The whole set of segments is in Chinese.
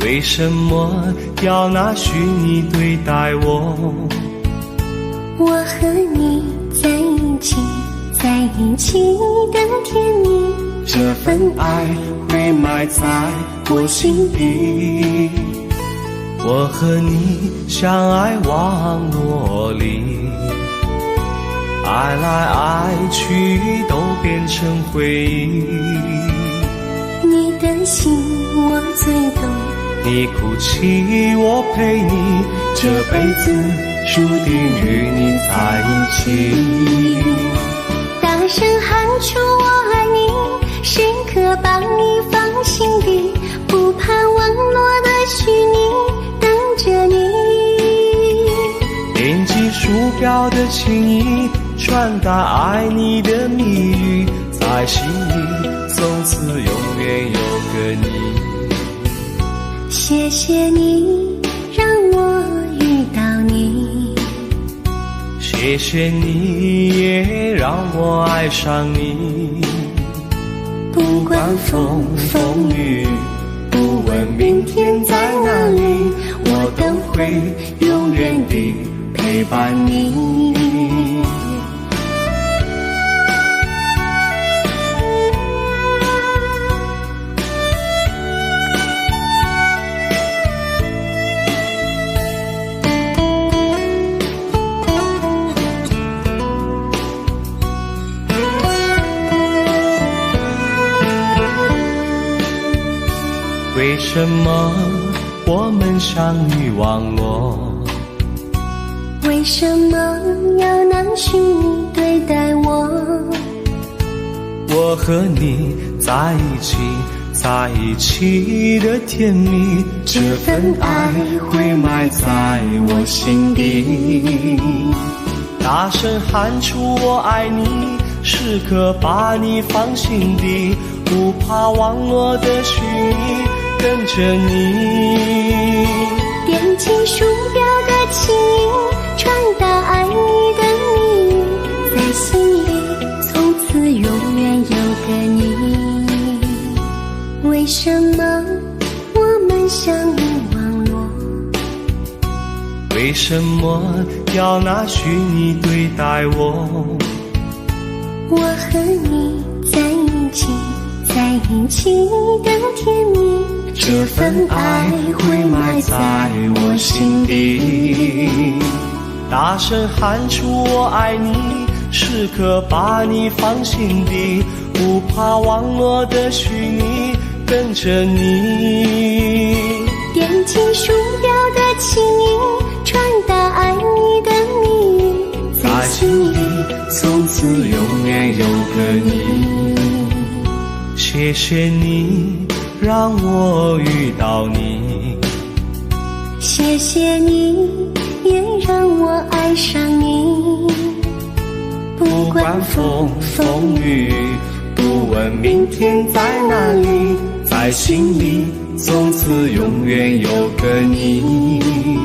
为什么要拿虚拟对待我？我和你在一起，在一起的甜蜜，这份爱会埋在我心底。我和你相爱网络里，爱来爱去都变成回忆。你的心我最懂，你哭泣我陪你，这辈子注定与你在一起。大声喊出我爱你，时刻把你放心底，不怕网络的虚拟，等着你。点击鼠标的情意，传达爱你的蜜语，在心里从此永远有个你。谢谢你让我遇到你，谢谢你也让我爱上你。不管风风雨，不问明天在哪里，我都会永远地陪伴你。为什么我们相遇网络？为什么要拿虚拟对待我？我和你在一起，在一起的甜蜜，这份爱会埋在我心底。大声喊出我爱你，时刻把你放心底，不怕网络的虚拟，跟着你。点击鼠标的情意，传达爱你的蜜语，在心里从此永远有个你。为什么我们相遇网络？为什么要拿虚拟对待我？我和你在一起，在一起的甜蜜，这份爱会埋在我心底。大声喊出我爱你，时刻把你放心底，不怕网络的虚拟，跟着你。点击鼠标的情意，传达爱你的蜜语，在心里从此永远有个你。谢谢你让我遇到你，谢谢你也让我爱上你。不管风风雨，不问明天在哪里，在心里从此永远有个你。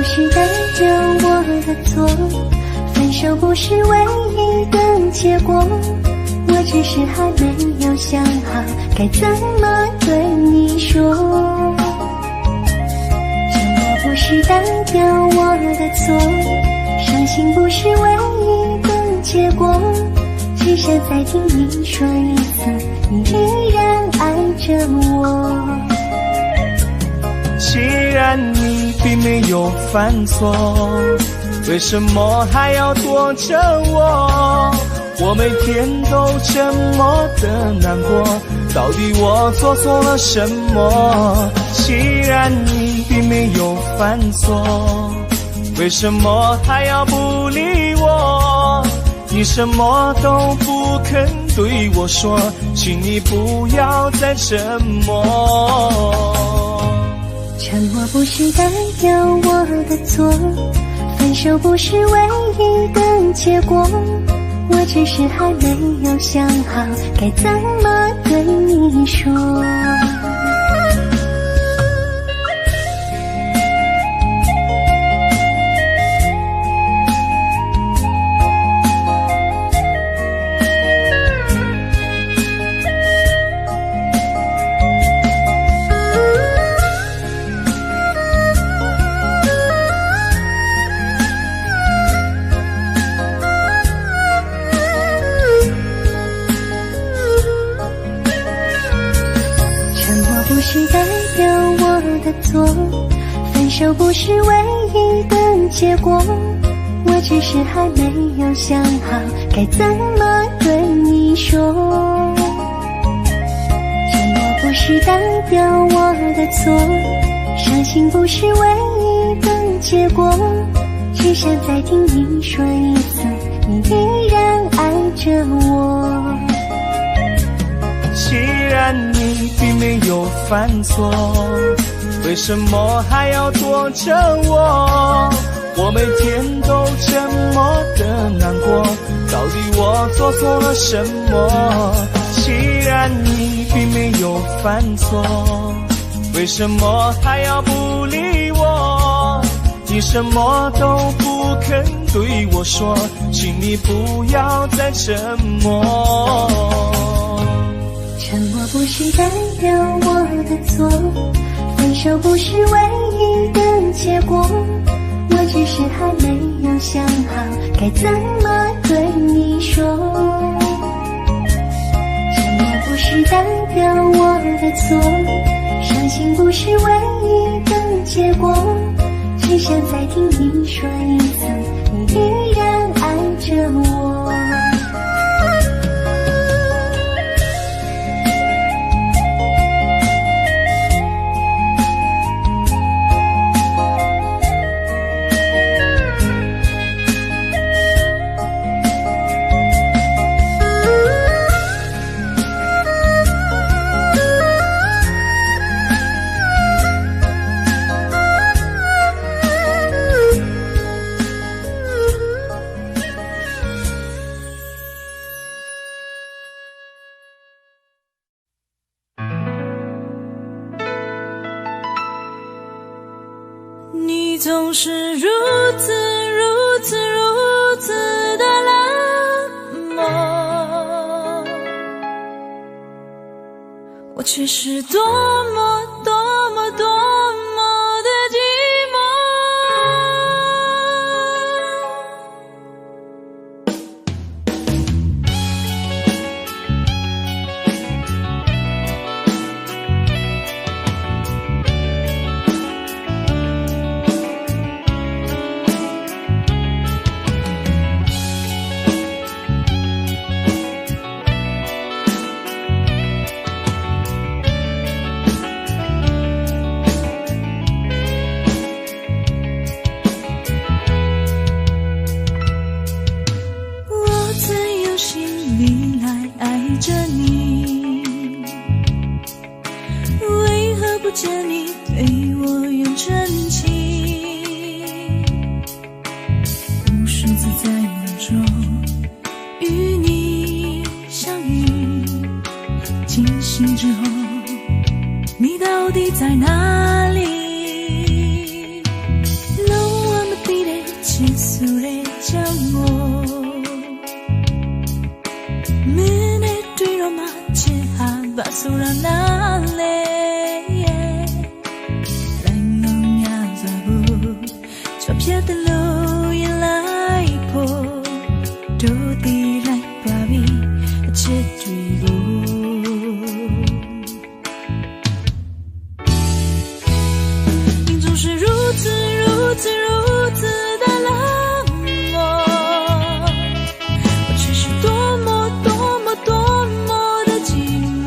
是代表我的错，分手不是唯一的结果，我只是还没有想好该怎么对你说。沉默不是代表我的错，伤心不是唯一的结果，只想再听你说一次，你依然爱着我。既然你并没有犯错，为什么还要躲着我？我每天都这么的难过，到底我做错了什么？既然你并没有犯错，为什么还要不理我？你什么都不肯对我说，请你不要再沉默。沉默不是代表我的错，分手不是唯一的结果，我只是还没有想好该怎么对你说。不是代表我的错，分手不是唯一的结果，我只是还没有想好该怎么对你说。沉默不是代表我的错，伤心不是唯一的结果，只想再听你说一次，你依然爱着我。既然你并没有犯错，为什么还要躲着我？我每天都这么的难过，到底我做错了什么？既然你并没有犯错，为什么还要不理我？你什么都不肯对我说，请你不要再沉默。沉默不是代表我的错，分手不是唯一的结果，我只是还没有想好该怎么对你说。沉默不是代表我的错，伤心不是唯一的结果，只想再听你说一次，你依然爱着我。你总是如此如此如此的冷漠，我却是多么多么多么的寂见你对我用真情，无数次在梦中与你相遇，惊醒之后你到底在哪里？너와 못 비례 채술에将我눈에 뒤로 마치 하바 소라 나래ဖြစ်တယ်လို့ရင်လိုက်ဖို့တို့တည်လိုက်ပါပြီအချစ်တွေကို你总是如此如此如此的冷漠，我却是多么多么多么的寂寞。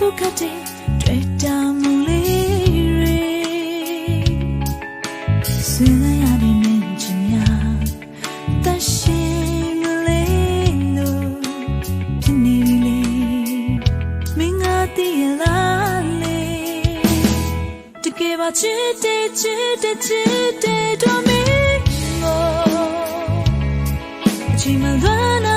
不可听，对到梦里瑞。虽然有点年轻呀，但心里路听你里，明啊的啦里，这个吧，只得多明我，起码乱啊。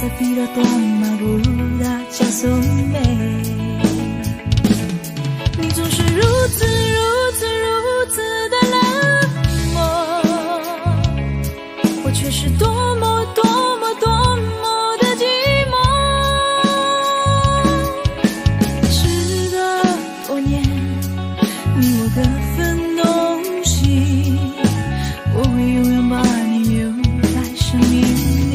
Sapiro toma guda加送美，你总是如此的冷漠，我却是多么的寂寞。时隔多年，你我各分东西，我会永远把你留在生命里。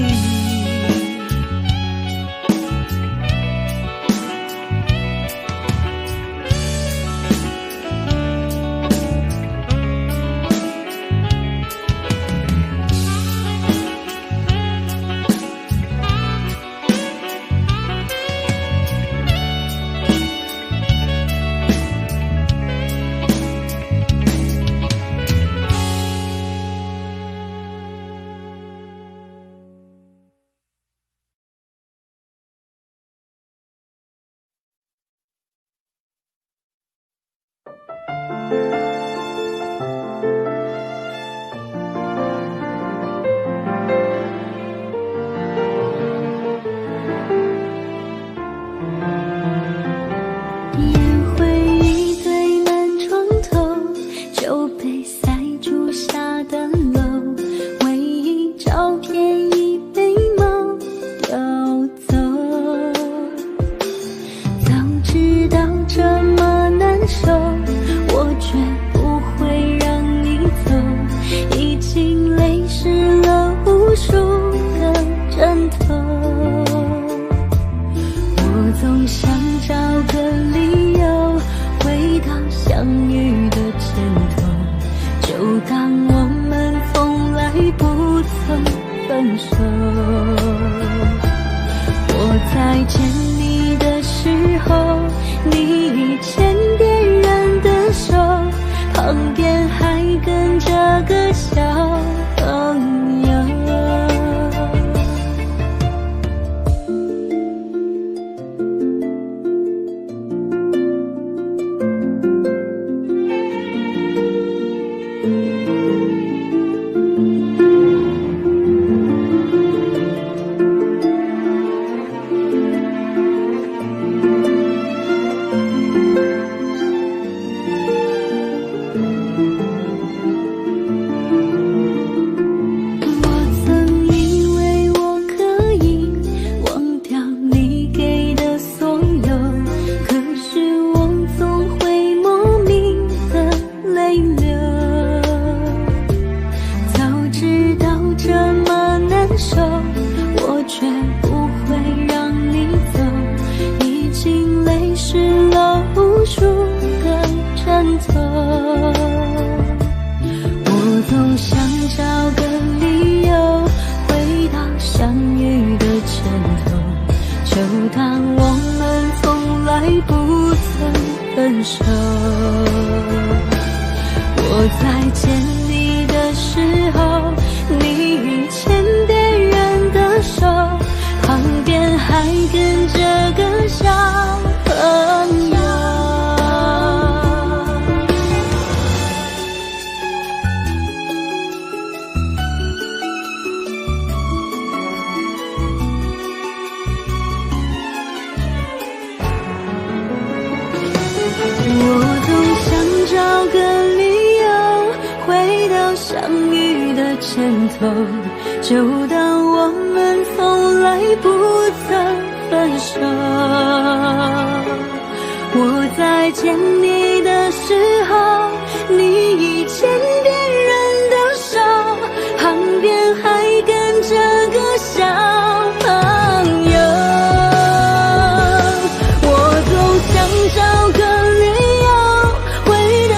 就当我们从来不曾分手。我在见你的时候，你已牵别人的手，旁边还跟着个小朋友。我总想找个理由回到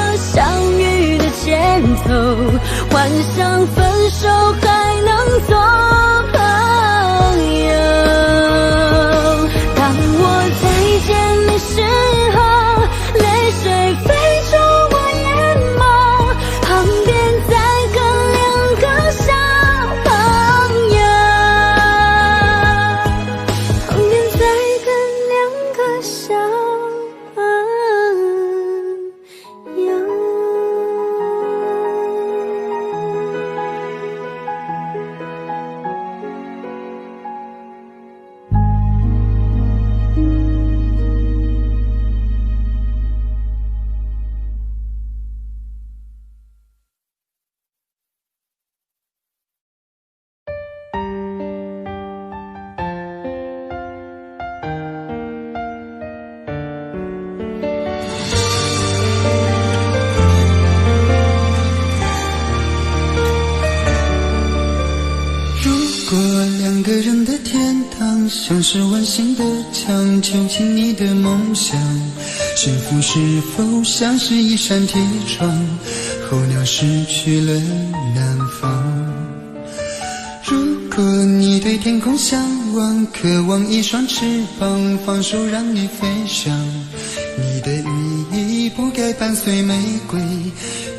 像是温馨的墙，囚禁你的梦想。幸福是否像是一扇铁窗，候鸟失去了南方。如果你对天空向往，渴望一双翅膀，放手让你飞翔。你的羽翼不该伴随玫瑰，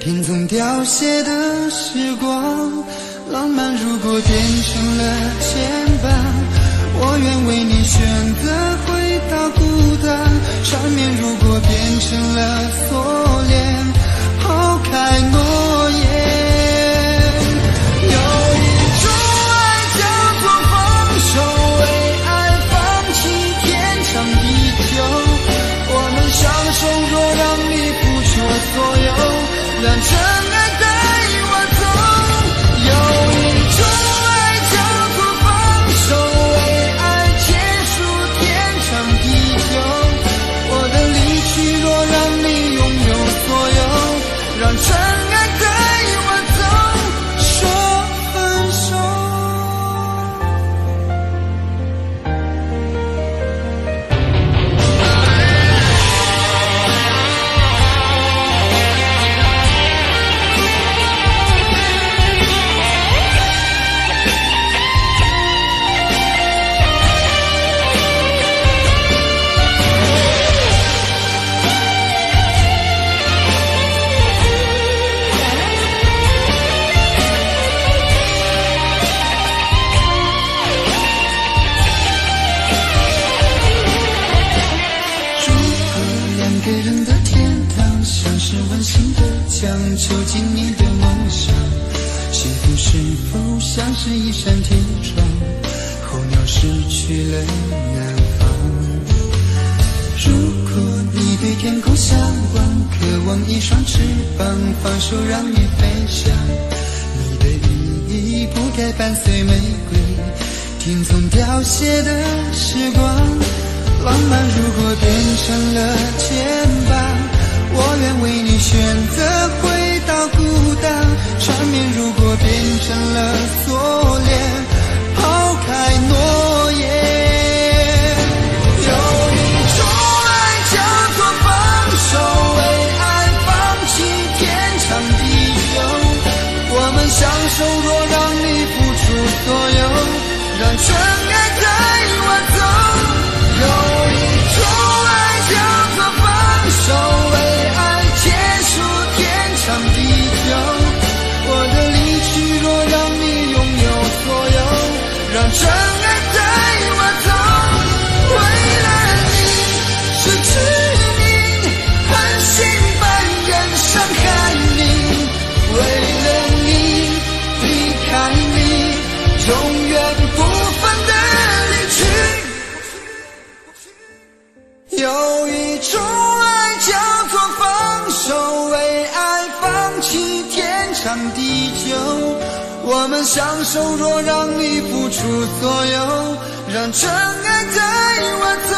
听从凋谢的时光。浪漫如果变成了牵绊，我愿为你选择回到孤单。缠绵如果变成了锁链，抛开诺言。有一种爱叫做放手，为爱放弃天长地久。我们相守，若让你付出所有，让真爱带我走。有一种爱叫做放手，为爱结束天长地久。我的离去，若让你拥有所有，让真爱带我走，说分手。囚禁你的梦想，幸福是否像是一扇铁窗，候鸟失去了南方。如果你对天空向往，渴望一双翅膀，放手让你飞翔。你的羽翼不该伴随玫瑰，听从凋谢的时光。浪漫如果变成了牵绊，我愿为你选择回到孤单。缠绵如果变成了锁链，抛开诺言。有一种爱叫做放手，为爱放弃天长地久。我们相守，若让你付出所有，让真爱带我走。有一种爱叫做放手，为爱结束天长地久。我的离去，若让你拥有所有，让真爱带我走。为了你失去你，狠心把人伤害你。为了你离开你，永远不分的离去。有一种爱叫做放手，为爱放弃天长地久。我们相守，若让你付出所有，让真爱带我走。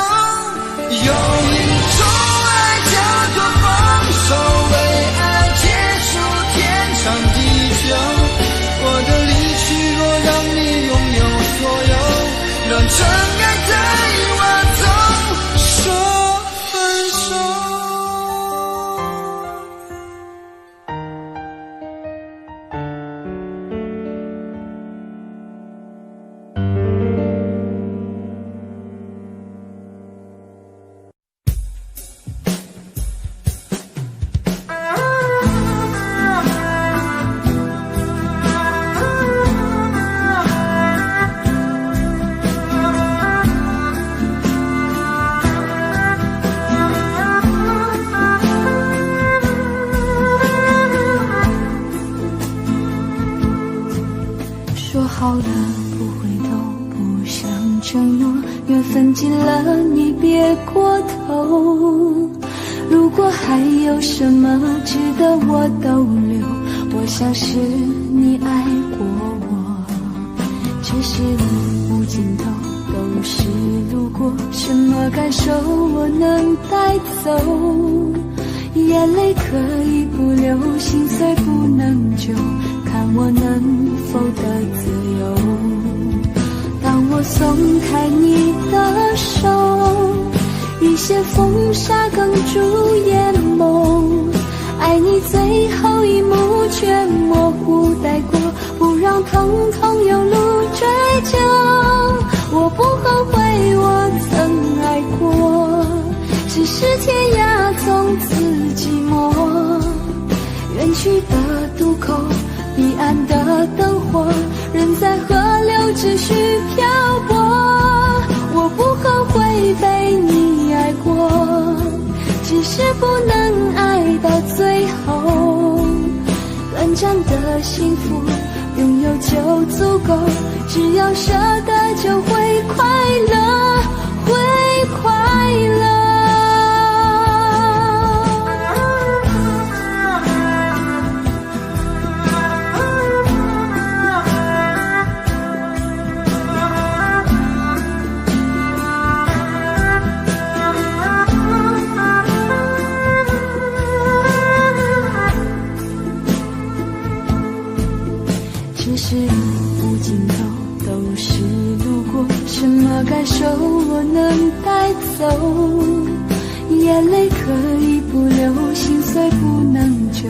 有一种爱叫做放手，为爱结束天长地久。我的离去，若让你拥有所有，让真爱带我走，说分手。好了不回头，不想承诺，缘分尽了你别过头。如果还有什么值得我逗留，我想是你爱过我。只是路无尽头，都是路过，什么感受我能带走？眼泪可以不流，心碎不能救，看我能否得自由。当我我松开你的手，一些风沙哽住眼眸，爱你最后一幕却模糊带过，不让疼痛有路追究。我不后悔我曾爱过，只是天涯从此寂寞。远去的渡口，彼岸的灯火，人在河流只需漂泊。我不后悔被你爱过，只是不能爱到最后。短暂的幸福拥有就足够，只要舍得就会快乐，会快乐。感受我能带走，眼泪可以不流，心碎不能救，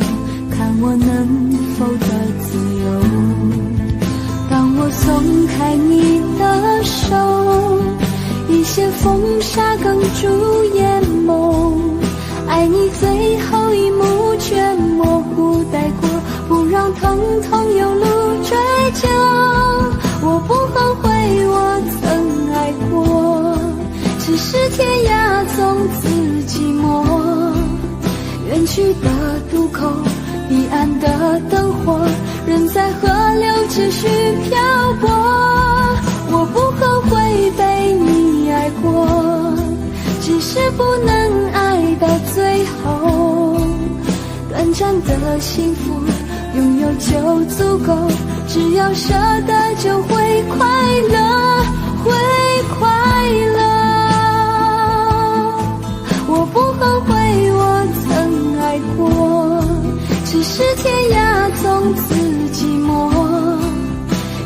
看我能否得自由。当我松开你的手，一些风沙哽住眼眸，爱你最后一幕却模糊带过，不让疼痛有路追究。我不后悔我曾爱过，只是天涯从此寂寞。远去的渡口，彼岸的灯火，人在河流只需漂泊。我不后悔被你爱过，只是不能爱到最后。短暂的幸福拥有就足够，只要舍得就会快乐，会快乐。我不后悔我曾爱过，只是天涯从此寂寞。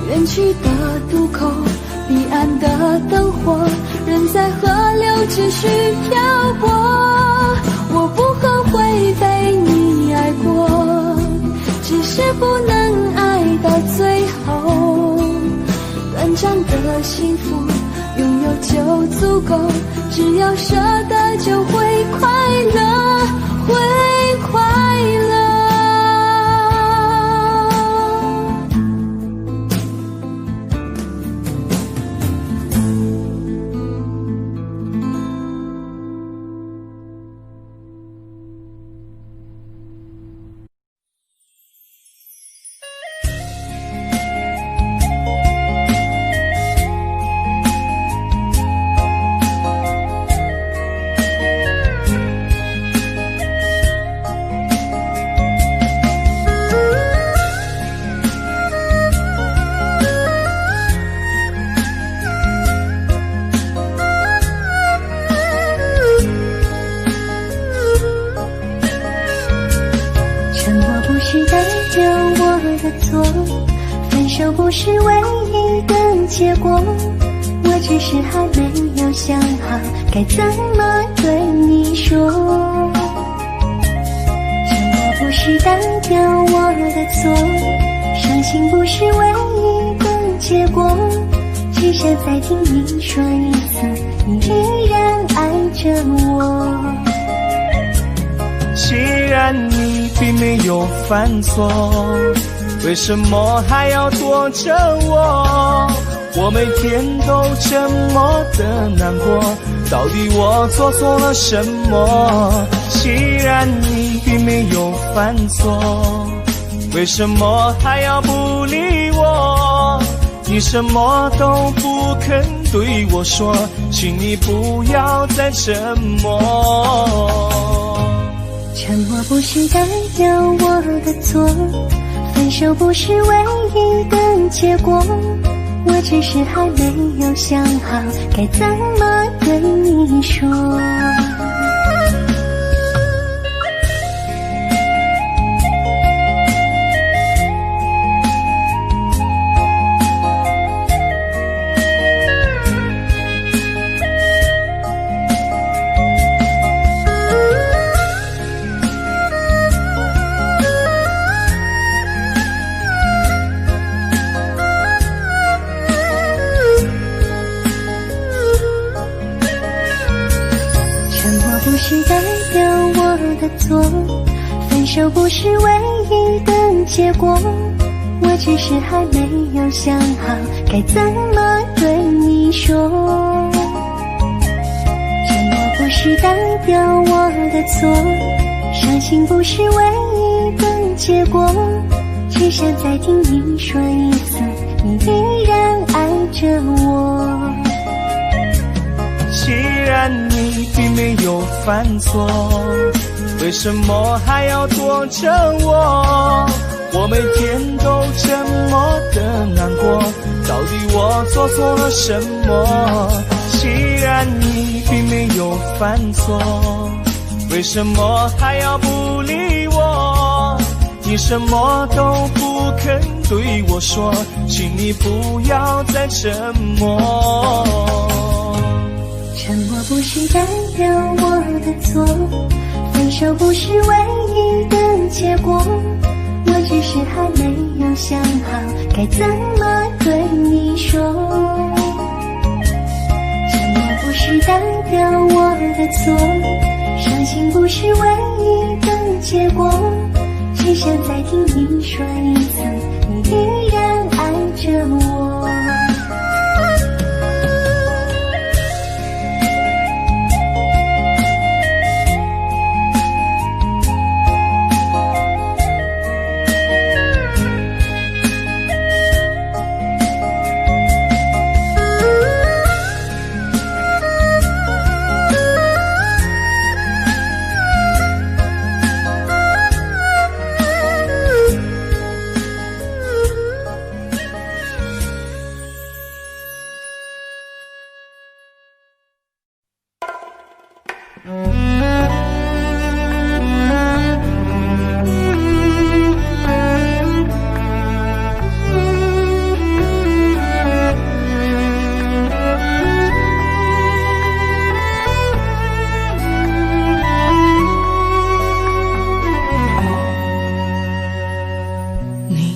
远去的渡口，彼岸的灯火，人在河流只需漂泊。我不后悔被你爱过，只是不能爱到最后。短暂的幸福拥有就足够，只要舍得就会快乐，会快乐。不是唯一的结果，我只是还没有想好该怎么对你说。沉默不是代表我的错，伤心不是唯一的结果，只想再听你说一次，你依然爱着我。既然你并没有犯错，为什么还要躲着我？我每天都这么的难过，到底我做错了什么？既然你并没有犯错，为什么还要不理我？你什么都不肯对我说，请你不要再沉默。沉默不是代表我的错，分手不是唯一的结果，我只是还没有想好该怎么对你说。不是代表我的错，分手不是唯一的结果，我只是还没有想好该怎么对你说。沉默不是代表我的错，伤心不是唯一的结果，只想再听你说一次，你依然爱着我。既然你并没有犯错，为什么还要躲着我？我每天都这么的难过，到底我做错了什么？既然你并没有犯错，为什么还要不理我？你什么都不肯对我说，请你不要再沉默。沉默不是代表我的错，分手不是唯一的结果，我只是还没有想好该怎么对你说。沉默不是代表我的错，伤心不是唯一的结果，只想再听你说一次，你依然爱着我。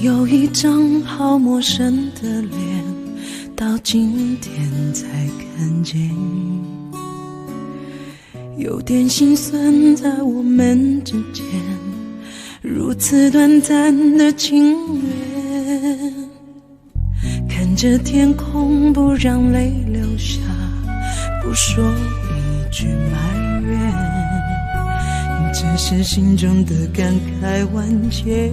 有一张好陌生的脸，到今天才看见，有点心酸在我们之间，如此短暂的情缘，看着天空不让泪流下，不说一句埋怨，只是心中的感慨万千，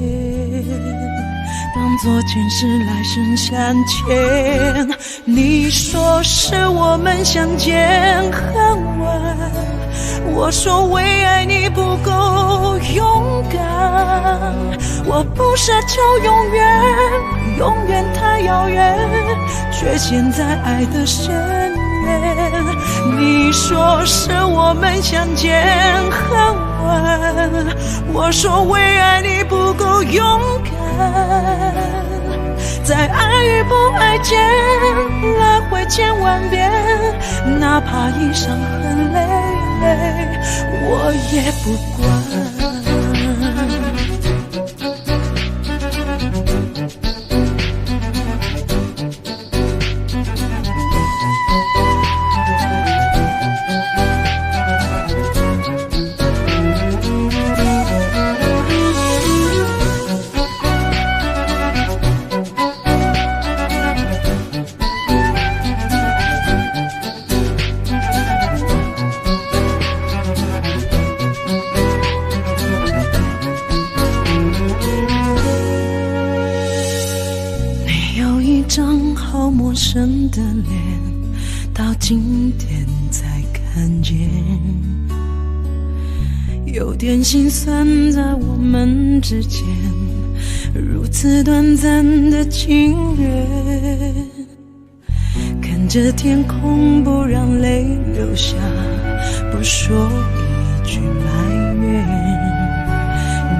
当作前世来生相欠。你说是我们相见很晚，我说为爱你不够勇敢，我不奢求永远，永远太遥远，却陷在爱的深渊。你说是我们相见很晚，我说为爱你不够勇敢，在爱与不爱间来回千万遍，哪怕一伤痕累累，我也不管。陌生的脸，到今天才看见，有点心酸在我们之间，如此短暂的情缘，看着天空不让泪流下，不说一句埋怨，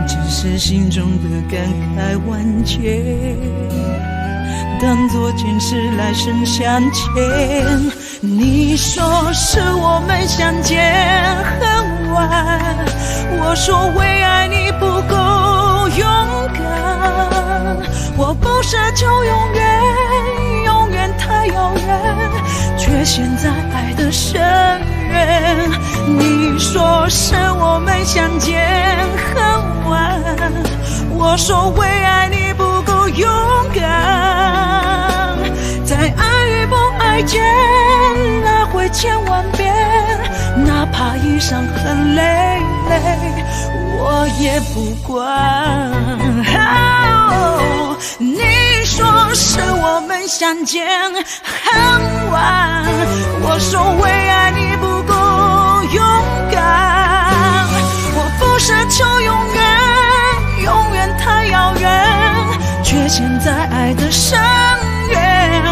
只是心中的感慨万千，当作前世来生相欠。你说是我们相见很晚，我说为爱你不够勇敢，我不奢求永远，永远太遥远，却陷在爱的深渊。你说说是我们相见很晚，我说为爱你不够勇敢，在爱与不爱间来回千万遍，哪怕一伤痕累累我也不管。你说是我们相见很晚，我说为爱你不够勇敢，我不是求永远，永远太遥远，却陷在爱的深渊。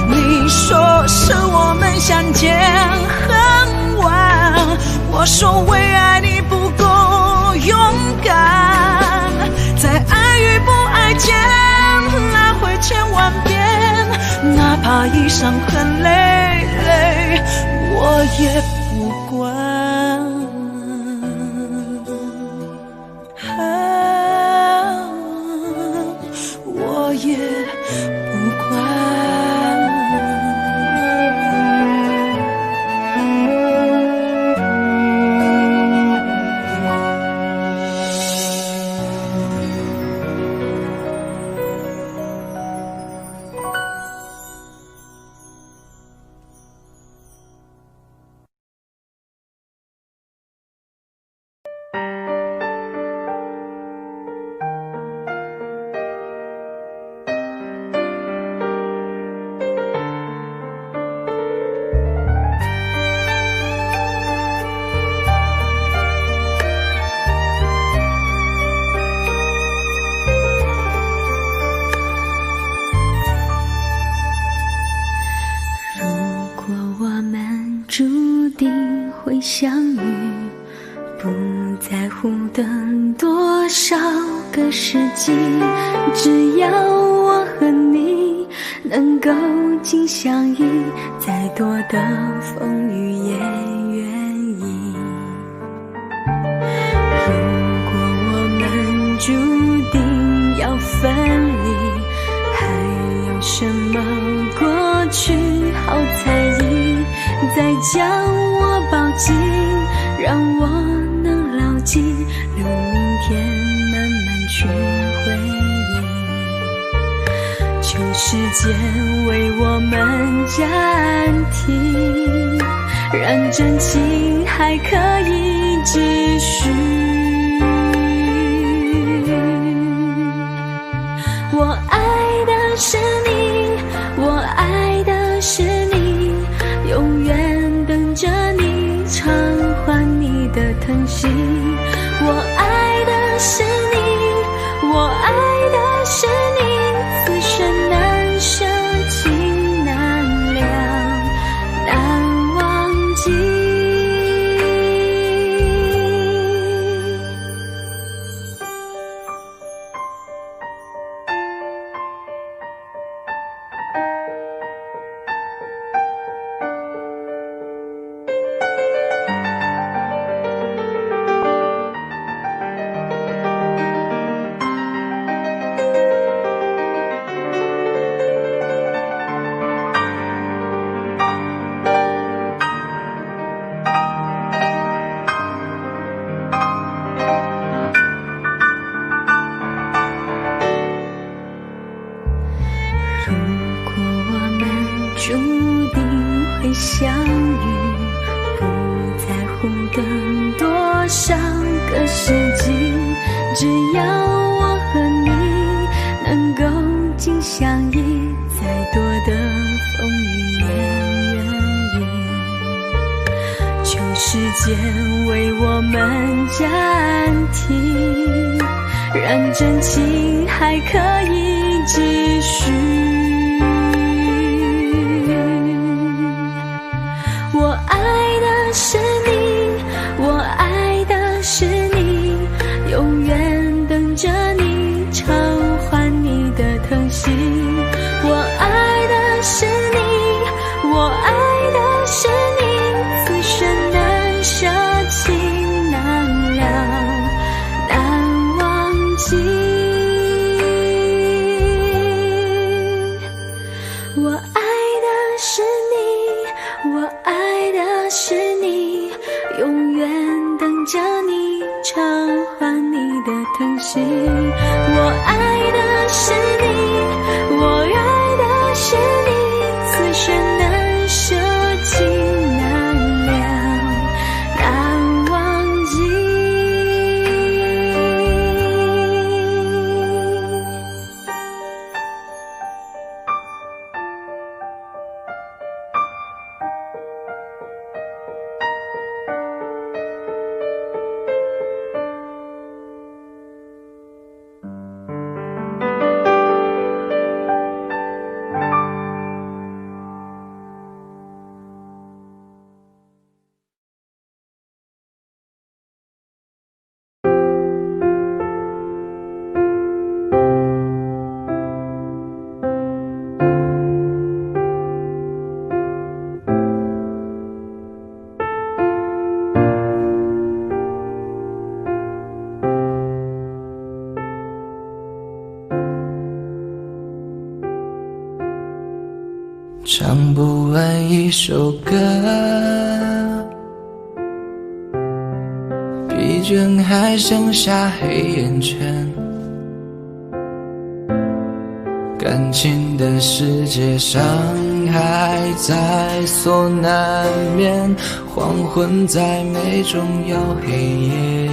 你说是我们相见很晚，我说为爱你不够勇敢，在爱与不爱间来回千万遍，哪怕一伤痕累累我也不管。我也不管。相遇，不在乎等多少个世纪，只要我和你能够紧相依，再多的风雨也愿意。如果我们注定要分离，还有什么过去好在意？再将我抱紧，让我能牢记，留明天慢慢去回忆。求时间为我们暂停，让真情还可以继续。我爱的是你，我爱的是你，永远等着你偿还你的疼惜。我爱的是你，我爱的是你，此生难舍情难两，难忘记。注定会相遇，不在乎等多少个世纪，只要我和你能够紧相依，再多的风雨也愿意。求时间为我们暂停，让真情还可以继续。我爱的是你，我爱的是你，永远等着你偿还你的疼惜。我爱的是你，我爱的是你，此生难舍情难两，难忘记。我爱的是你，我爱的是你，着你，偿还你的疼惜。我爱的是你，我爱的是你，此生难舍弃，难了，难忘记。唱不完一首歌，疲倦还剩下黑眼圈。感情的世界伤害在所难免，黄昏在眉中摇黑夜。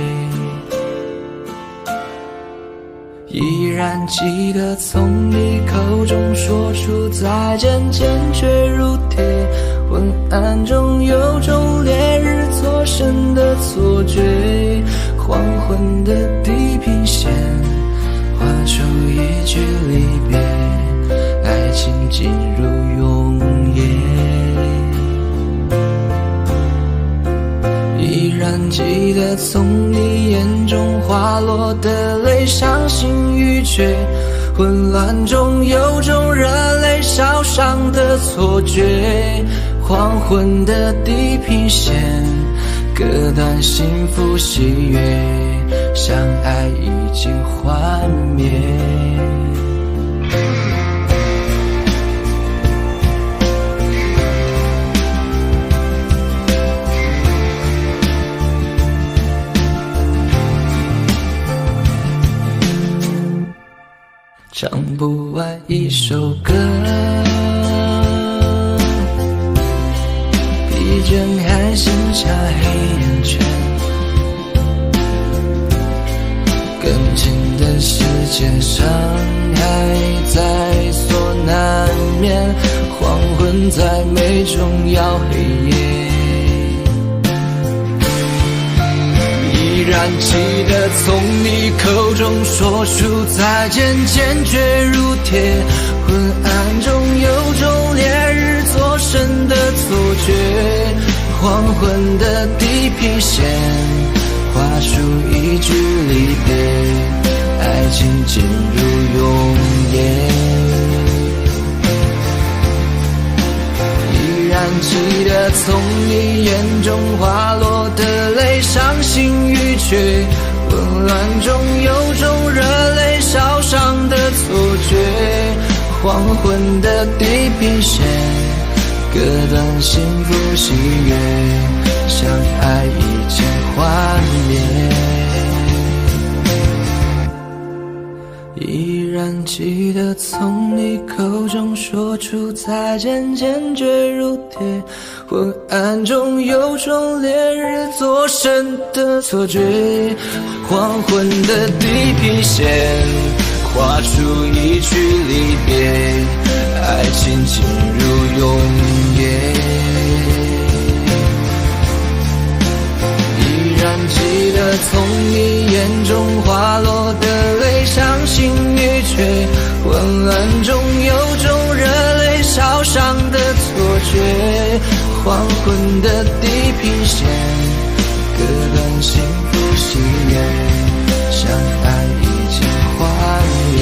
依然记得从你口中说出再见，坚决如铁。昏暗中有种烈日灼身的错觉，黄昏的地平线画出一句离别，爱情进入永夜。依然记得从你眼中滑落的泪，伤心欲绝，混乱中有种热泪烧伤的错觉。黄昏的地平线割断幸福喜悦，相爱已经幻灭。唱不完一首歌，疲倦还剩下黑眼圈。感情的世界伤害在所难免，黄昏在眉中摇黑夜。依然记得从你口中说出再见，坚决如铁。昏暗中有种烈日灼身的错觉，黄昏的地平线画出一句离别，爱情进入永夜。依然记得从你眼中滑落的泪，伤心欲绝，混乱中有种热泪烧伤的错觉。黄昏的地平线割断幸福喜悦，相爱已经幻灭。依然记得从你口中说出再见，坚决如铁。昏暗中有种烈日灼身的错觉，黄昏的地平线画出一句离别，爱情进入永夜。依然记得从你眼中滑落的泪，伤心欲绝，混乱中有种热泪烧伤的错觉。黄昏的地平线割断幸福喜悦，相爱已经幻灭。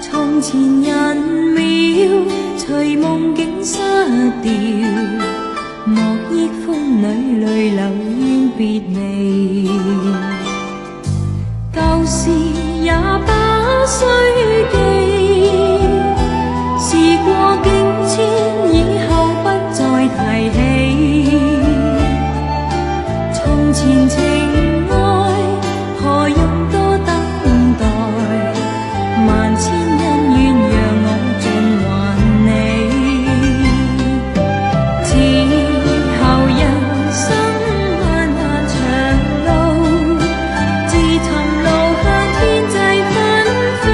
從前人秒隨夢境失掉，莫憶風裏淚流怨別離。舊事也不需記，時過境遷以後不再提起。從前情愛何用多等待，萬千恩怨讓我盡還你。此後人生漫漫長路，自尋路向天際紛飛。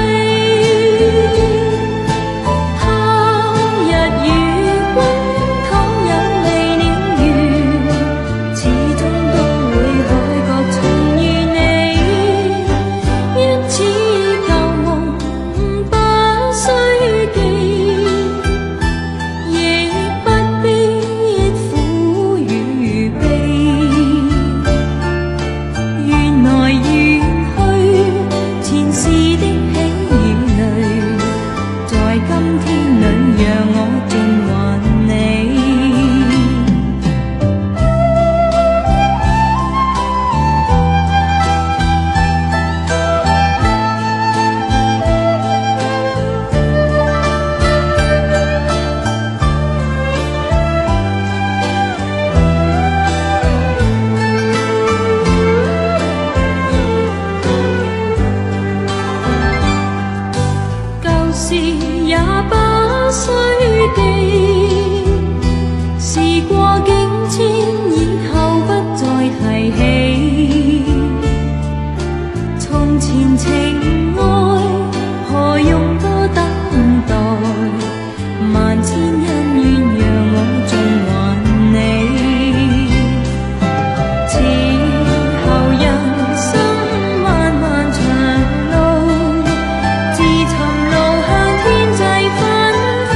他日與君倘有未了緣，始終都會海角重遇你。因此舊夢不需記，亦不必苦與悲。緣來緣去，前世的喜與淚，在今天裏讓我盡還你。舊事也不需記，時過境遷以後不再提起。從前情愛何用多等待，萬千恩怨讓我盡還你。此後人生漫漫長路，自尋路向天際紛飛。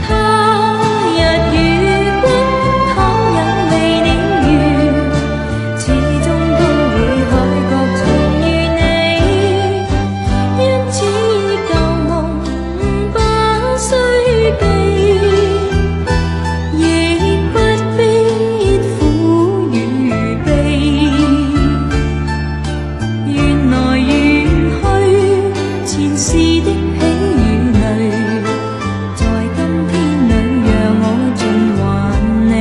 他日與君倘有未了緣，始終都會海角重遇你。因此舊夢不需記，亦不必苦與悲。緣來緣去，前世的喜與淚，在今天裏讓我盡還你。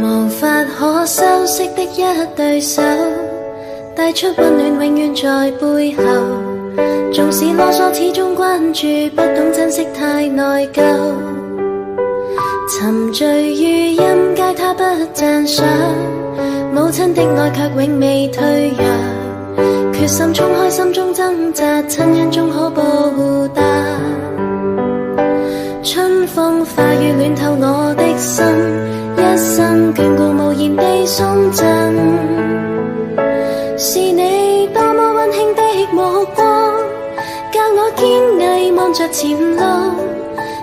無法可修飾的一對手，帶出溫暖永遠在背後。縱使囉嗦始終關注，不懂珍惜太內疚。沉醉於音階他不讚賞，母親的愛卻永未退讓。決心衝開心中掙扎，親恩終可報答。春風化雨暖透我的心，一生眷顧無言地送贈。是你多麼溫馨的目光，教我堅毅望着前路，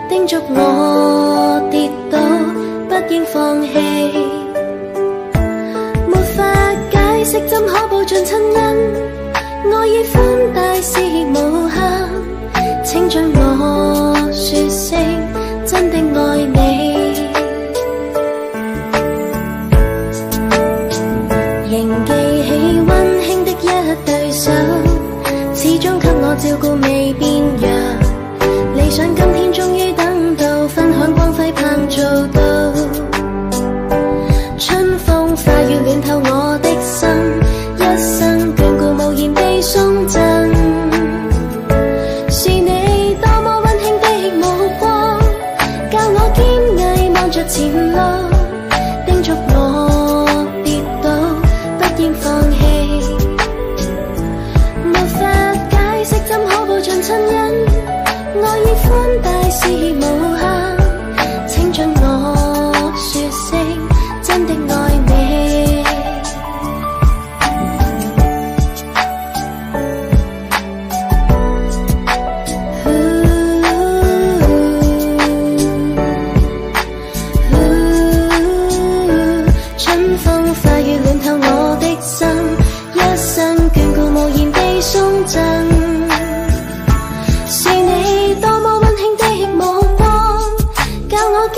叮囑我跌倒不應放棄。沒法解釋怎可報盡親恩，愛意寬大是無限，請准我說聲真的愛你。仍記起溫馨的一對手，始終給我照顧未變樣。理想今天終於等到，分享光輝盼做到。春風化雨暖透我的心，一生眷顧無言地送贈。是你多麼溫馨的目光，教我堅毅望着前路，叮囑我跌倒不應放棄。沒步盡親恩，愛意寬大是無限，請准我說聲真的愛你。春風化雨暖透我的心，一生眷顧無言地送贈。是你多麼溫馨的目光，教我堅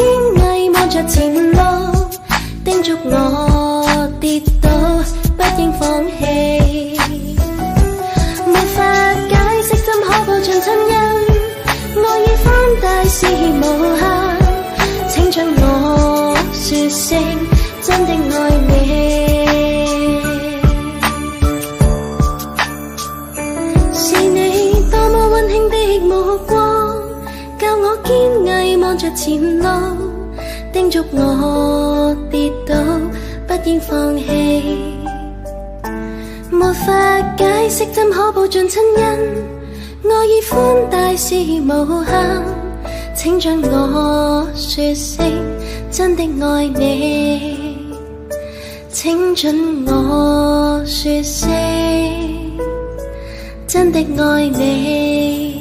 毅望着前路，叮囑我跌倒不應放棄。沒法解釋怎可報盡親恩，愛意寬大是無限，請准我說聲真的愛你。是你多麼溫馨的目光，教我堅毅望着前路，叮囑我跌倒不應放棄。沒法解釋怎可報盡親恩，愛意寬大是無限，請准我說聲真的愛你。請准我說聲真的愛你。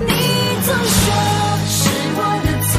你总说是我的错，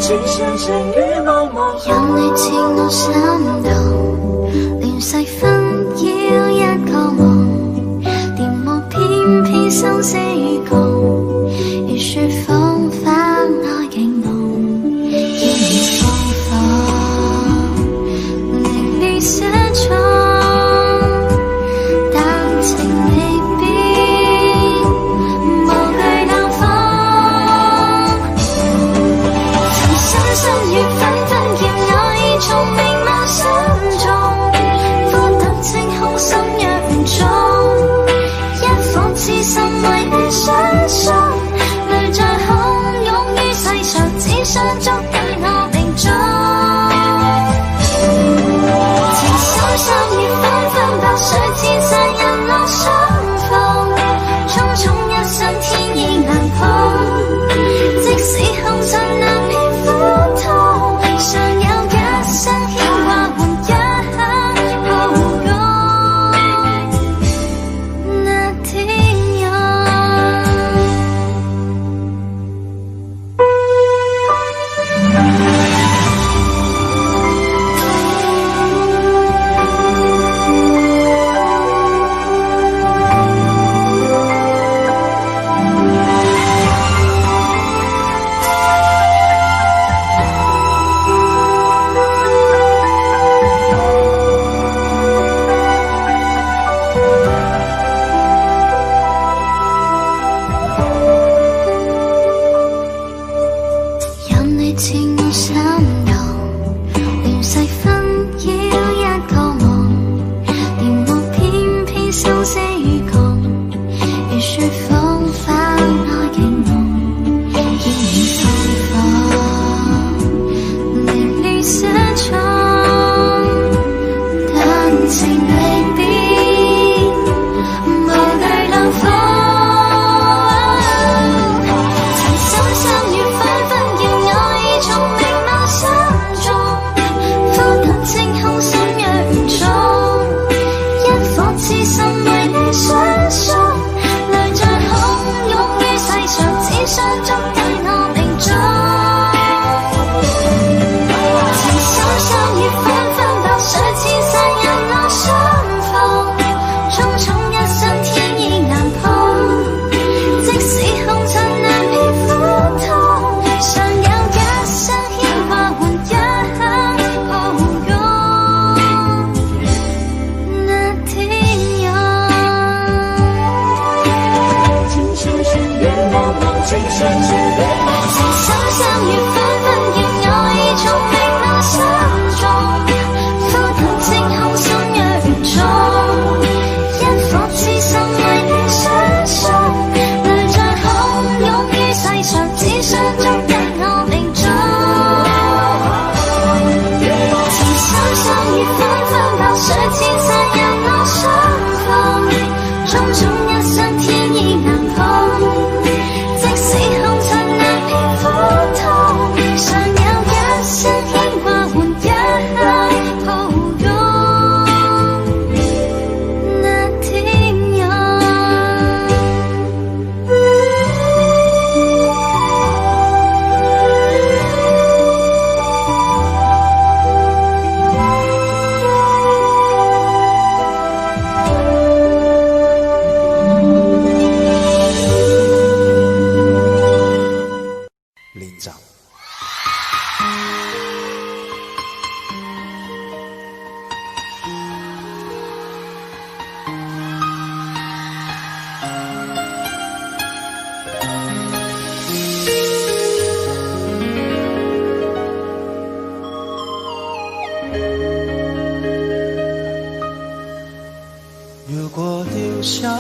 情深深雨濛濛，任你似我心動，亂世紛擾一個夢，電幕偏偏生死共，如雪風花愛景濃，要你芳芳凌亂寫錯，但情未變，無懼冷風，曾深深雨紛紛叫我已從明眸心中，枯淡清空心若中，一顆痴心為你相送，淚在洶湧於世上，只想捉緊我命中。情深深雨紛紛，白水千山日落相逢，匆匆一生天意難碰，即使紅塵難免苦痛，常有一生牽掛換一刻抱擁那天陽。任你似我心動，亂世紛擾一個夢，電幕偏偏生死共，如雪風花愛景濃，要你芳芳凌亂寫錯，但情未變，無懼冷風。曾深深雨紛紛叫我已從明眸心中，枯淡清空心若中，一顆痴心為你相送，淚在洶湧於世上，只想捉緊我命中。情深深雨紛紛，白水千山日落相逢，匆匆一生天意難碰，即使紅塵難免苦痛，常有一生牽掛換一刻抱擁那天陽。情深深雨濛濛，情深深雨濛濛，情深深雨紛紛，叫我已從明眸心中，枯淡清空心若中，一顆痴心為你相送，淚在洶湧於世上，只想捉緊我命中。情深深雨紛紛，白水千山日落相逢，匆匆一生天意難碰，即使紅塵難免苦痛，常有一生牽掛換一刻抱擁那天陽。林长，如果留下了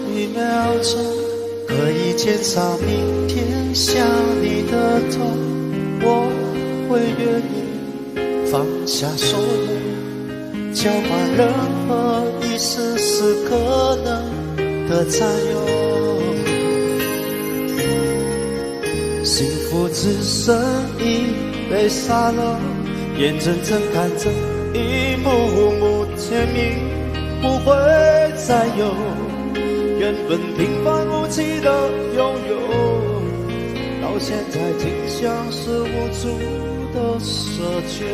1秒钟，可以减少明天想你的痛，我会愿意放下所有，交换任何一丝丝可能的占有。幸福只剩一杯沙漏，眼睁睁看着一幕幕甜蜜不会再有，原本平凡无奇的拥有，到到现在竟像是无助的奢求。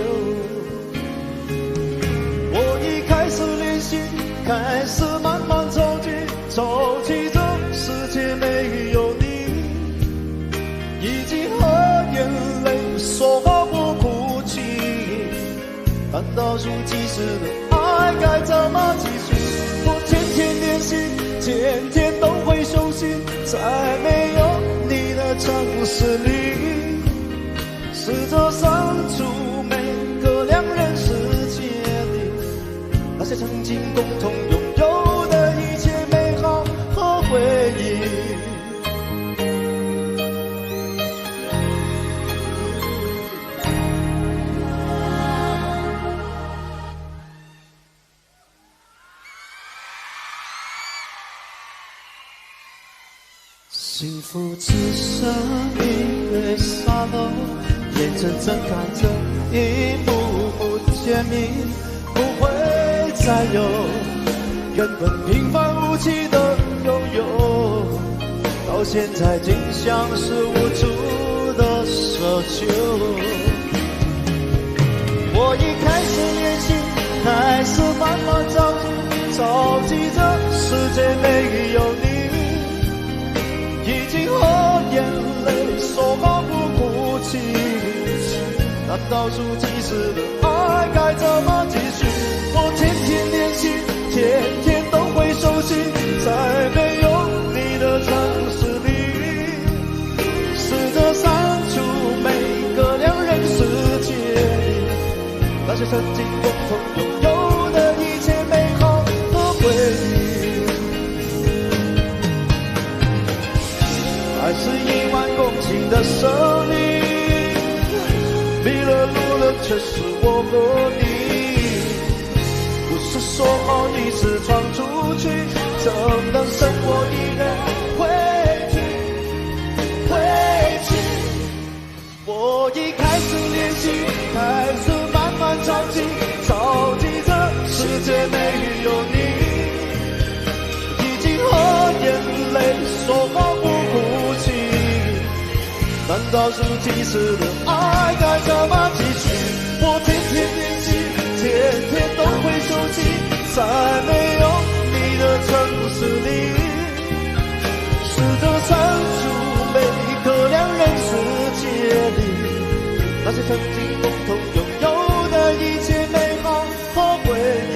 我已开始练习，开始慢慢着急，着急这世界没有你，已经和眼泪说好不哭泣。但倒数计时的爱该怎么继续？我天天练习，天天都会休息，在没有你的城市里，试着删除每个两人世界里那些曾经共同拥有的一切美好和回忆。幸福只剩音乐沙漏，眼睁睁看着一幕幕甜蜜不会再有，原本平凡无奇的拥有，到现在竟像是无助的奢求。我已开始练习，开始慢慢着急，着急这世界没有你，已经和眼泪说好不哭泣。那倒数计时的爱该怎么继续？我天天练习，天天都会熟悉，在没有你的城市里，试着删除每个两人世界里那些曾经共同拥有的一切美好和回忆。爱是1万公顷的森林，迷了路了却是我和你，不是说好一次闯出去，怎能剩我一人回去？我已开始练习，开始慢慢着急，着急这世界没有你，已经和眼泪说好不哭泣。难道是计时的爱该怎么继续？我天天练习，天天都会熟悉，在没有你的城市里，试着删除每个两人世界里那些曾经共同拥有的一切美好和回忆。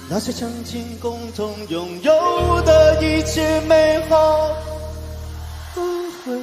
那些曾经共同拥有的一切美好和回忆。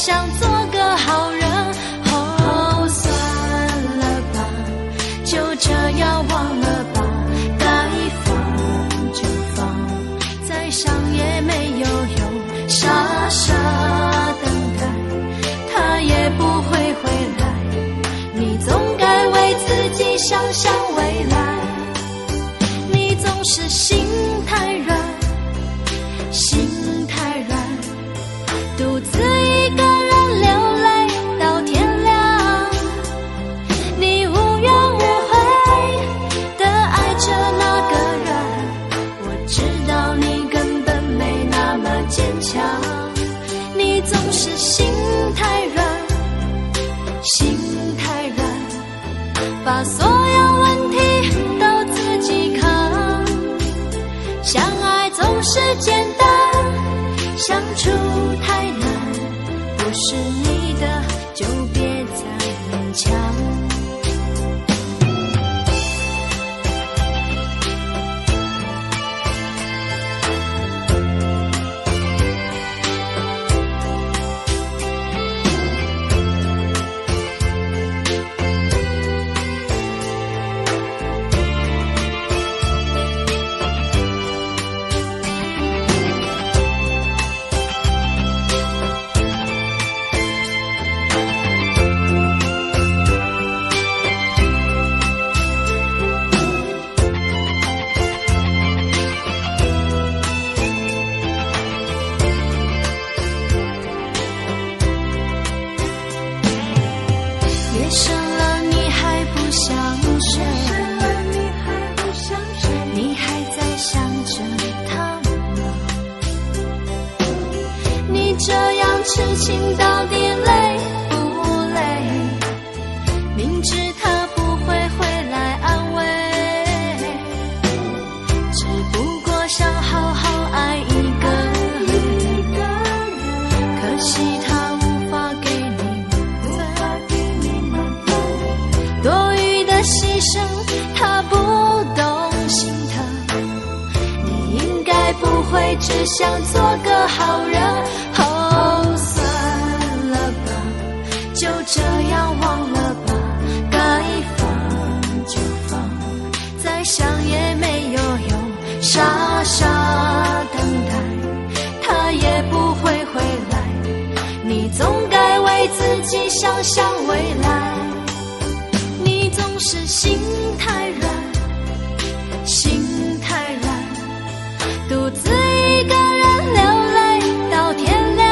想做个好人。哦，算了吧，就这样忘了吧，该放就放，再想也没有用，傻傻等待，他也不会回来。你总该为自己想想未来，你总是心太软，心太软，独自一个人流泪到天亮。你无怨无悔地爱着那个人，我知道你根本没那么坚强。你总是心太软，心太软，把所有问题都自己扛。相爱总是简单，相处太难，不是你的就别再勉强。夜深了你还不想睡，你还在想着他吗？你这样痴情到底累不累？明知他不会回来安慰，只不过想好好爱一个人，可惜他无法给你多余的牺牲，他不懂心疼。你应该不会只想做个好人。哦，算了吧，就这样忘了吧，该放就放，再想也没有用，傻傻等待，他也不会回来。你总该为自己想想未来，你总是心太软，心太软，独自一个人流泪到天亮。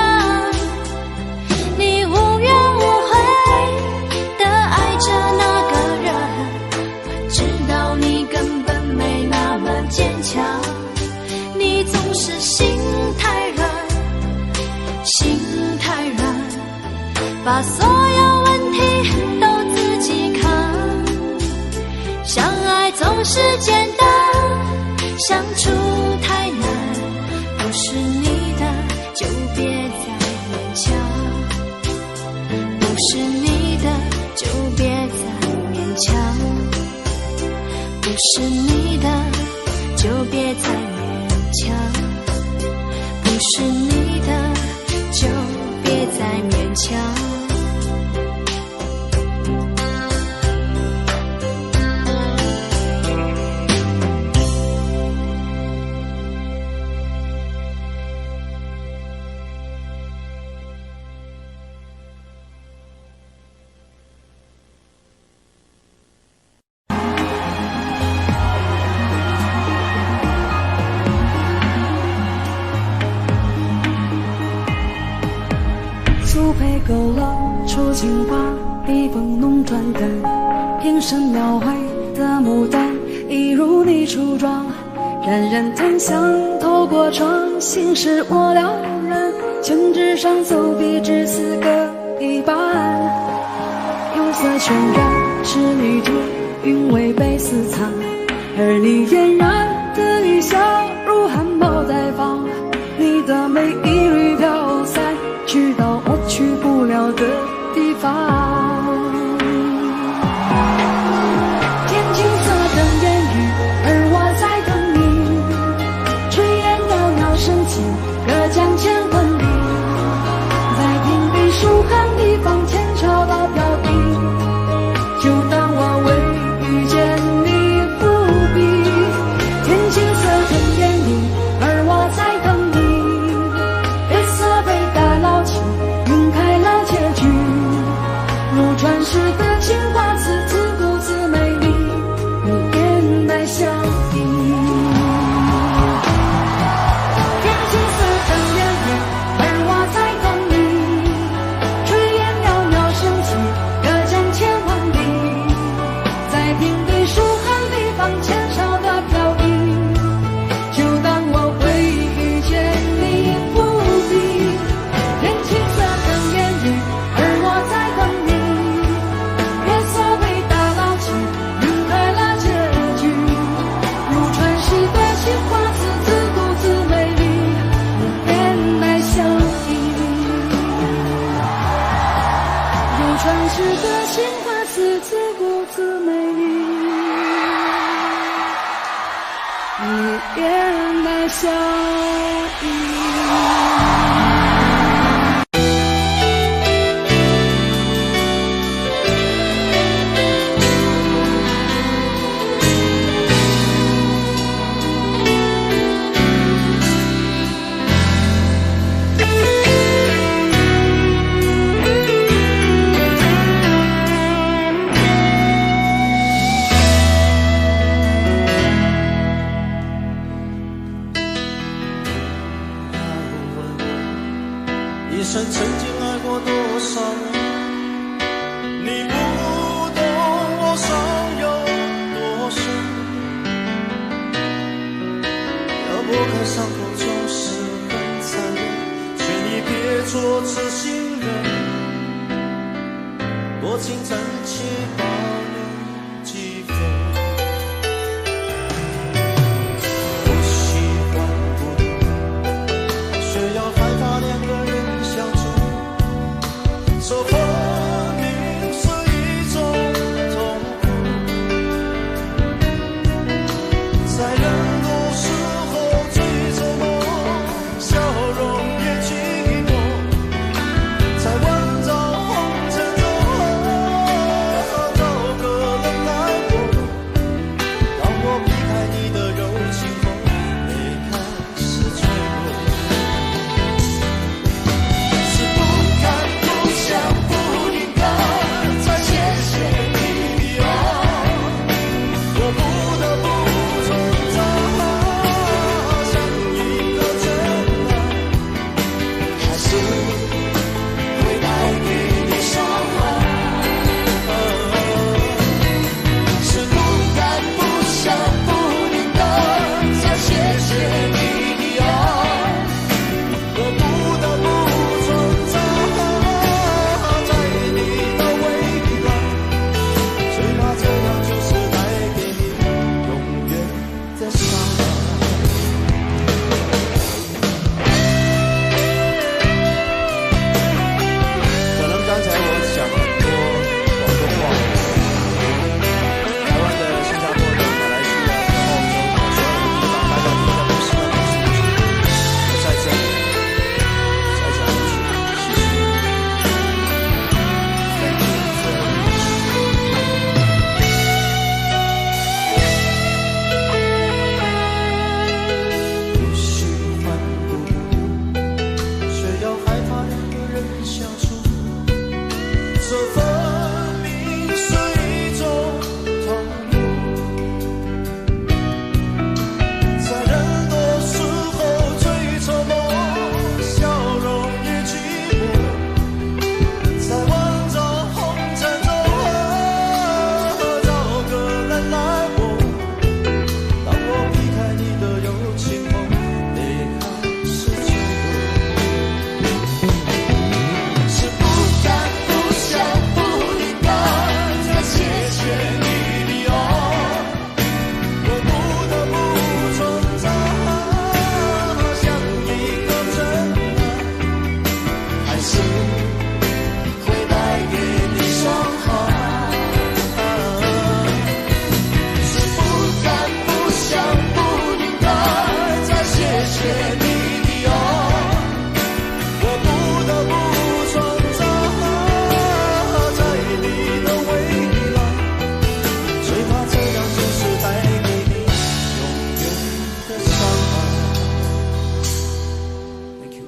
你无怨无悔地爱着那个人，我知道你根本没那么坚强。你总是心太软，心太软，把所有问题都自己扛。相爱总是简单，相处太难，不是你的就别再勉强，不是你的就别再勉强，不是你的就别再勉强，不是你的就别再勉强。树配勾勒出青花，地风浓转淡，平生描绘的牡丹，一如你初妆。冉冉檀香透过窗，心事我了然。宣纸上走笔只四个一半，釉色渲染是绿竹，韵味被私藏。而你嫣然的一笑，如含苞待放。你的美一缕飘散，去到我去不了的地方。天青色等烟雨，而我在等你。炊烟袅袅升起，隔江千魂里，在天边数天的相遇。一生曾经爱过多少人，你不懂我伤有多深。要拨开伤口总是很残忍，劝你别做痴心人，多情暂且保留几分。我喜欢孤独，却要害怕两个人说分明是一种痛苦，在人多时候最折磨，笑容也寂寞，在万丈红尘中找个人爱我。当我避开你的柔情后，泪开始坠落，是不敢不想不应该再谢谢你的爱，我不得不存在，像一个真爱，还是会带给你伤害。是不敢不想不应该再谢谢你的爱，我不得不存在在你的未来，最怕这样就是带给你永远的伤害。可能刚才我讲很多广东话，台湾的、新加坡的、马来西亚的、澳洲的所有的地方，大家听得不是那么清楚。我在这里再讲一次，谢谢。Thank you very much。不喜欢孤独，却要害怕两个人相处，这分明是一种痛苦，在人多时候最折磨，笑容也寂寞，在万丈红尘中找个人爱我。当我避开你的柔情后，泪开始坠落，是不敢不想不应该再谢谢你的爱，我不得不存在，像一个真爱，还是会带给你伤害。是不敢不想不应该再谢谢你的爱，我不得不存在在你的未来，最怕这样就是带给你永远的伤害。Thank you。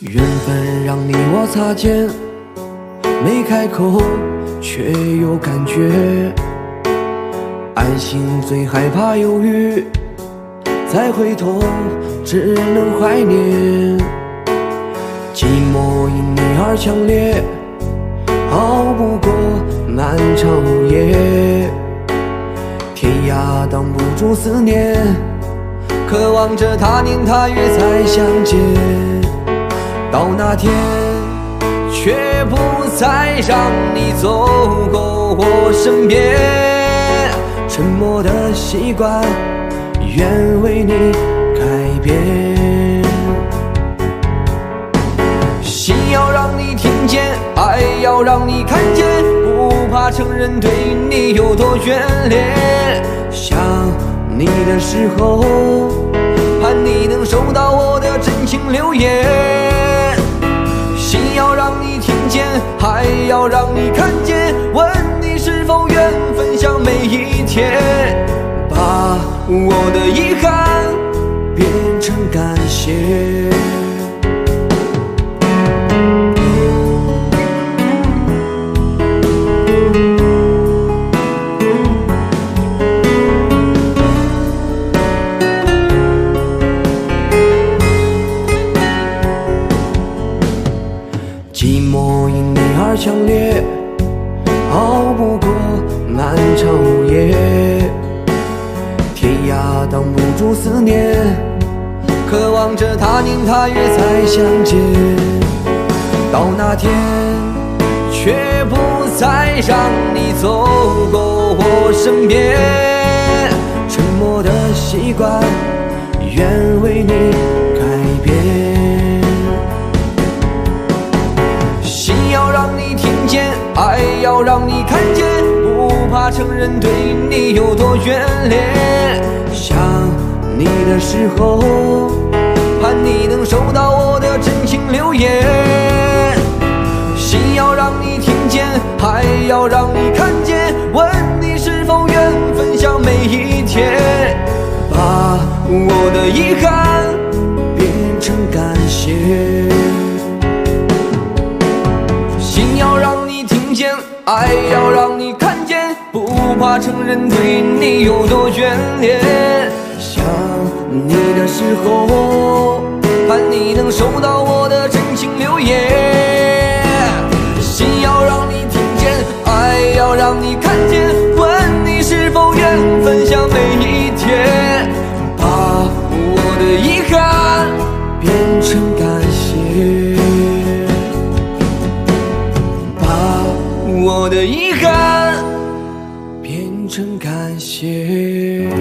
缘分让你我擦肩，没开口却有感觉。爱情最害怕犹豫，再回头只能怀念。寂寞因你而强烈，熬不过漫长午夜。天涯挡不住思念，渴望着他年他月再相见。到那天，却不再让你走过我身边。沉默的习惯，愿为你改变。心要让你听见，爱要让你看见，不怕承认对你有多眷恋。想你的时候，盼你能收到我的真情留言。心要让你听见，爱要让你看见，问你是否愿分享每一天，把我的遗憾变成感谢。寂寞因你而强烈，熬不过漫长午夜。天涯挡不住思念，渴望着他年他月再相见。到那天，却不再让你走过我身边。沉默的习惯，愿为你改变。心要让你听见，爱要让你看见，不怕承认对你有多眷恋。想你的时候，盼你能收到我的真情留言。心要让你听见，爱要让你看见，问你是否愿分享每一天，把我的遗憾变成感谢。心要让你听见，爱要让你看见，不怕承认对你有多眷恋。想你的时候，盼你能收到我的真情留言。心要让你听见，爱要让你看见，问你是否愿分享每一天，把我的遗憾变成感谢。我的遗憾变成感谢。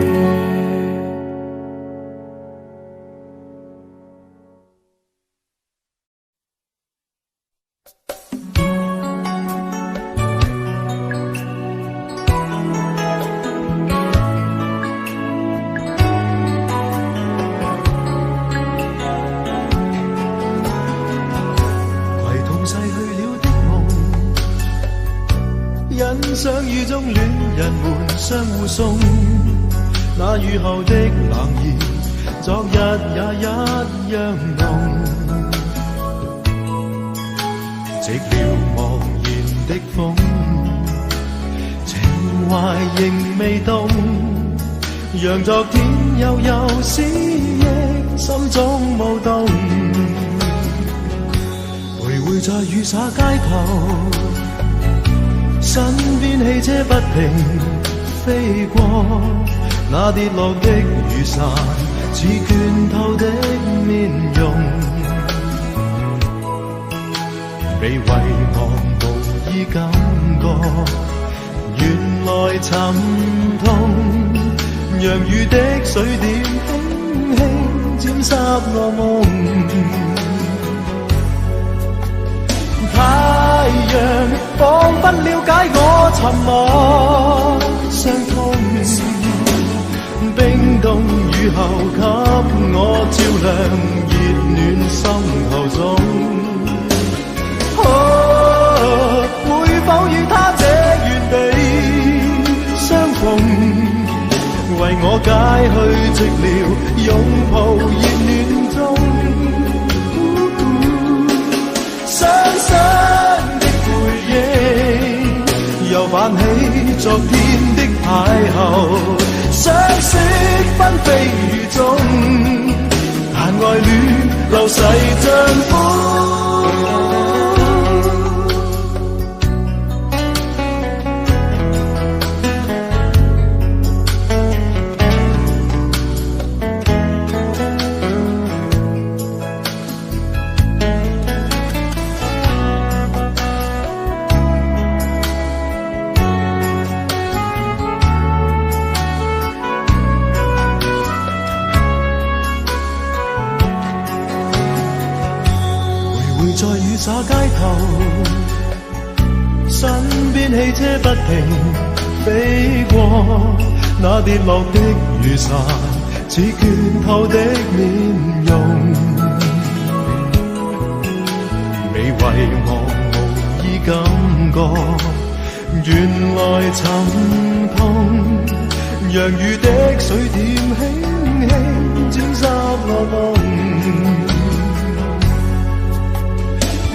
相遇中戀人們相互送，那雨後的冷意，昨日也一樣濃。寂寥茫然的風，情懷仍未動，讓昨天悠悠思憶心中舞動。徘徊在雨灑街頭，身邊汽車不停飛過，那跌落的雨傘似倦透的面容，被遺忘無意感覺，原來沉痛，讓雨的水點輕輕沾濕我夢。太陽彷不了解我沉默傷痛，冰凍雨後給我照亮熱暖心頭中。會否與他這原地相逢，為我解去寂寥，擁抱熱暖中。傷心的回憶又泛起昨天的邂逅，相識紛飛雨中，但愛戀流逝像風。洒街頭，身邊汽車不停飛過，那跌落的雨傘似倦透的面容，未遺忘無意感覺，原來沉痛，讓雨的水點輕輕沾濕我夢。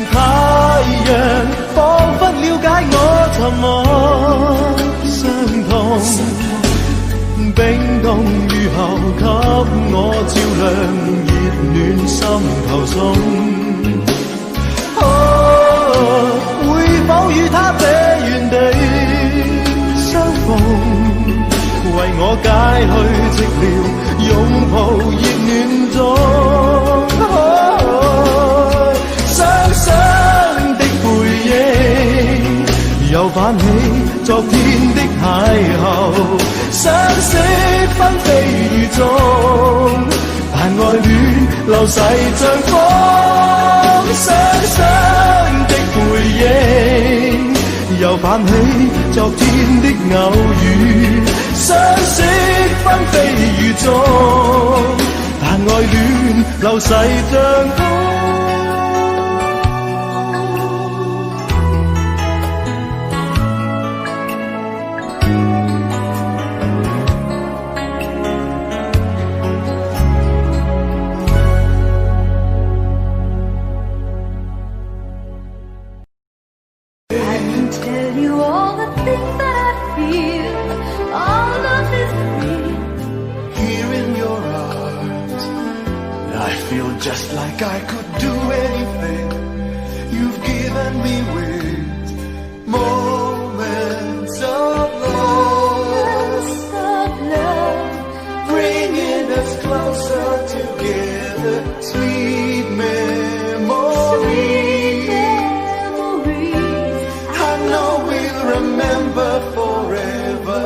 太陽彷彿了解我沉默傷痛，冰凍雨後給我照亮熱暖心頭送。會否與他這原地相逢，為我解去寂寥，擁抱熱暖中。雙雙的背影，又泛起昨天的邂逅，相識紛飛雨中，但愛戀流逝像風。雙雙的背影，又泛起昨天的偶遇，相識紛飛雨中，但愛戀流逝像風。Just like I could do anything you've given me with moments of love, bringing us closer together, sweet memories. I know we'll remember forever.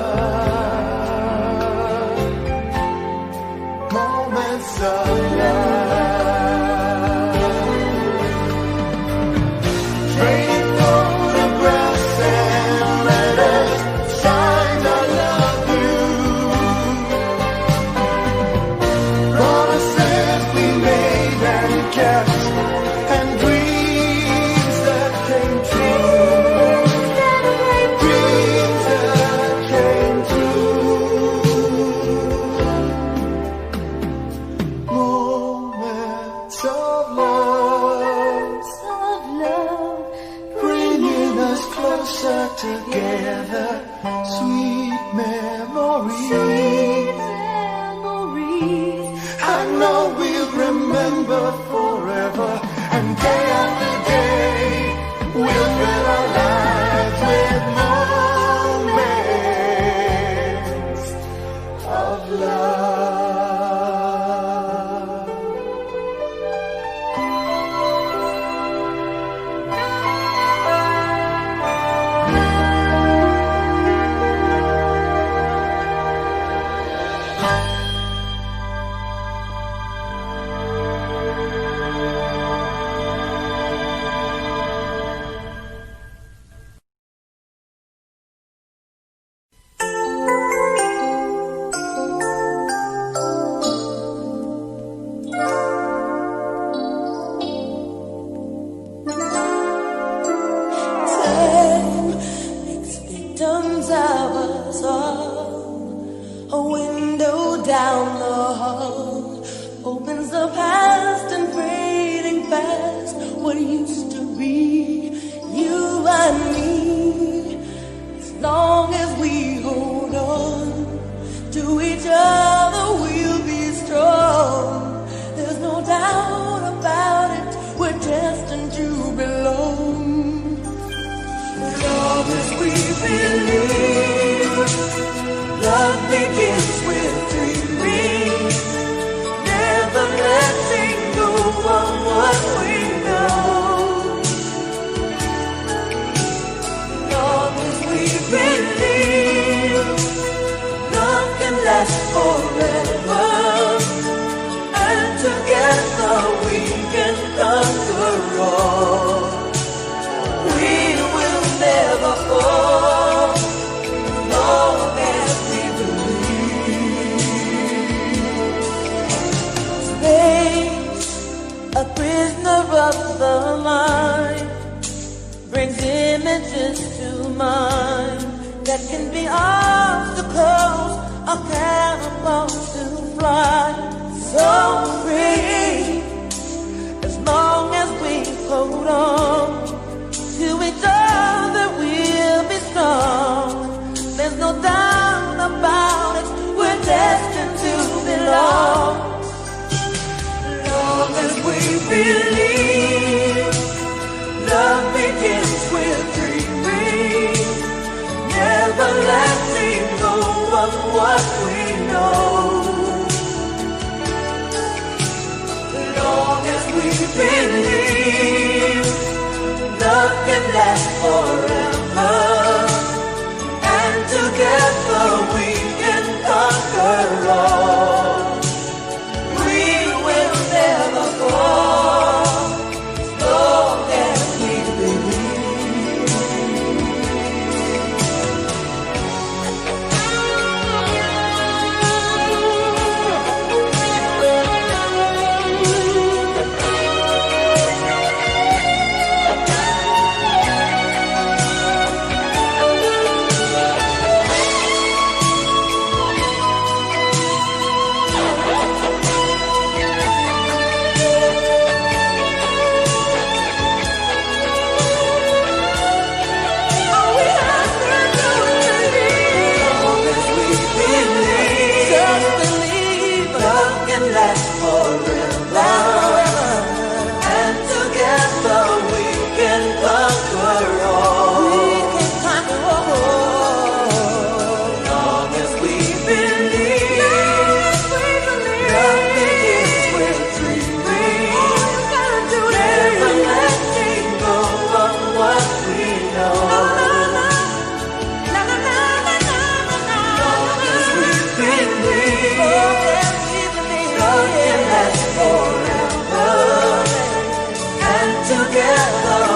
Moments of love. Together we can conquer all. believe love begins with dreaming, never letting go of what we know. Long as we believe love can last forever, and together we can conquer all. We will never fall, long as we believe. Last forever, and together we can conquer all. Long as we believe, nothing is with dreaming. Never letting go of what we know. Long as we believe. Love can last forever, and together